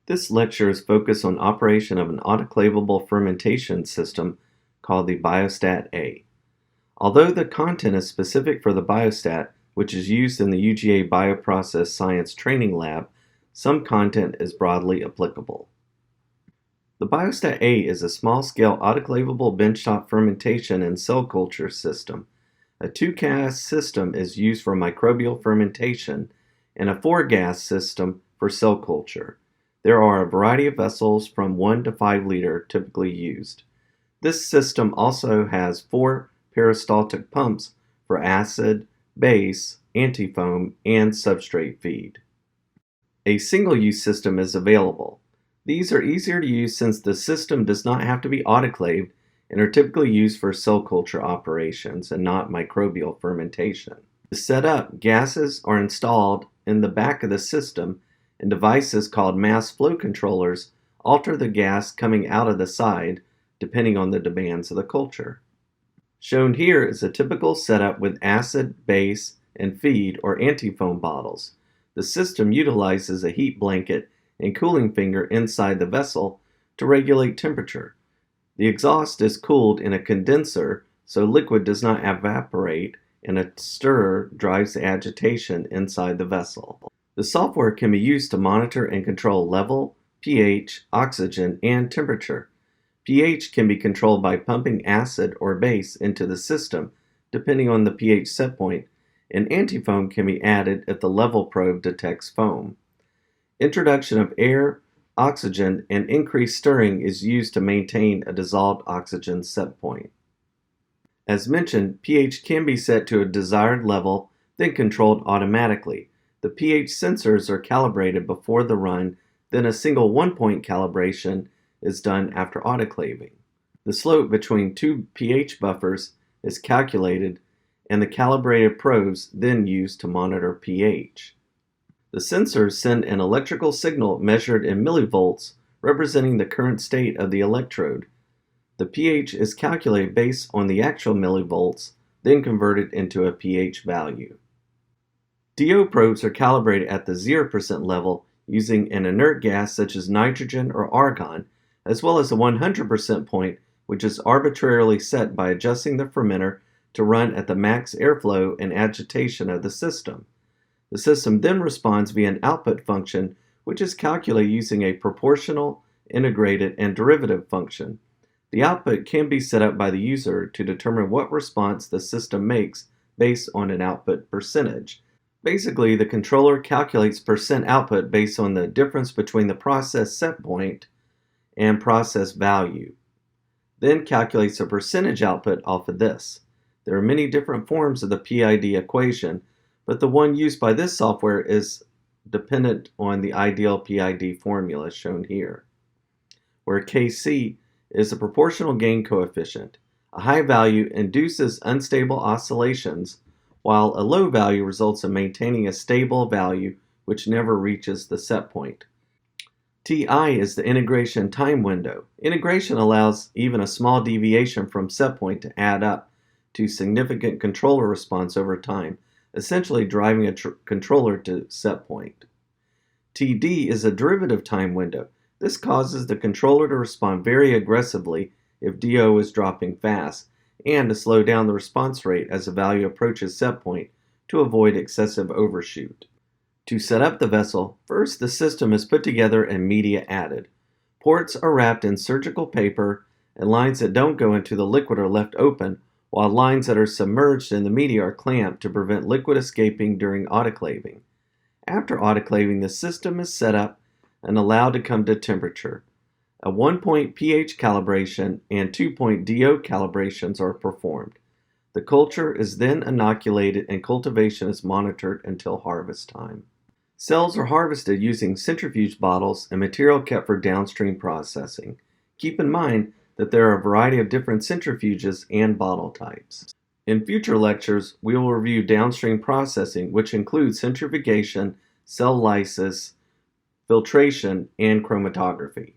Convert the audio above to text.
This lecture is focused on operation of an autoclavable fermentation system called the Biostat A. Although the content is specific for the biostat, which is used in the UGA Bioprocess Science Training Lab, some content is broadly applicable. The Biostat A is a small-scale autoclavable benchtop fermentation and cell culture system. A 2-gas system is used for microbial fermentation and a 4-gas system for cell culture. There are a variety of vessels from 1 to 5 liter typically used. This system also has 4 peristaltic pumps for acid, base, antifoam, and substrate feed. A single-use system is available. These are easier to use since the system does not have to be autoclaved and are typically used for cell culture operations and not microbial fermentation. To set up, gases are installed in the back of the system, and devices called mass flow controllers alter the gas coming out of the side depending on the demands of the culture. Shown here is a typical setup with acid, base, and feed or antifoam bottles. The system utilizes a heat blanket and cooling finger inside the vessel to regulate temperature. The exhaust is cooled in a condenser so liquid does not evaporate, and a stirrer drives the agitation inside the vessel. The software can be used to monitor and control level, pH, oxygen, and temperature. pH can be controlled by pumping acid or base into the system, depending on the pH set point, and antifoam can be added if the level probe detects foam. Introduction of air, oxygen, and increased stirring is used to maintain a dissolved oxygen set point. As mentioned, pH can be set to a desired level, then controlled automatically. The pH sensors are calibrated before the run, then a single 1-point calibration is done after autoclaving. The slope between 2 pH buffers is calculated, and the calibrated probes then used to monitor pH. The sensors send an electrical signal measured in millivolts, representing the current state of the electrode. The pH is calculated based on the actual millivolts, then converted into a pH value. DO probes are calibrated at the 0% level using an inert gas such as nitrogen or argon, as well as a 100% point, which is arbitrarily set by adjusting the fermenter to run at the max airflow and agitation of the system. The system then responds via an output function, which is calculated using a proportional, integrated, and derivative function. The output can be set up by the user to determine what response the system makes based on an output percentage. Basically, the controller calculates percent output based on the difference between the process set point and process value, then calculates a percentage output off of this. There are many different forms of the PID equation, but the one used by this software is dependent on the ideal PID formula shown here, where Kc is a proportional gain coefficient. A high value induces unstable oscillations, while a low value results in maintaining a stable value which never reaches the set point. Ti is the integration time window. Integration allows even a small deviation from set point to add up to significant controller response over time, essentially driving a controller to set point. Td is a derivative time window. This causes the controller to respond very aggressively if DO is dropping fast, and to slow down the response rate as the value approaches set point to avoid excessive overshoot. To set up the vessel, first the system is put together and media added. Ports are wrapped in surgical paper, and lines that don't go into the liquid are left open, while lines that are submerged in the media are clamped to prevent liquid escaping during autoclaving. After autoclaving, the system is set up and allowed to come to temperature. A 1-point pH calibration and 2-point DO calibrations are performed. The culture is then inoculated and cultivation is monitored until harvest time. Cells are harvested using centrifuge bottles and material kept for downstream processing. Keep in mind that there are a variety of different centrifuges and bottle types. In future lectures, we will review downstream processing, which includes centrifugation, cell lysis, filtration, and chromatography.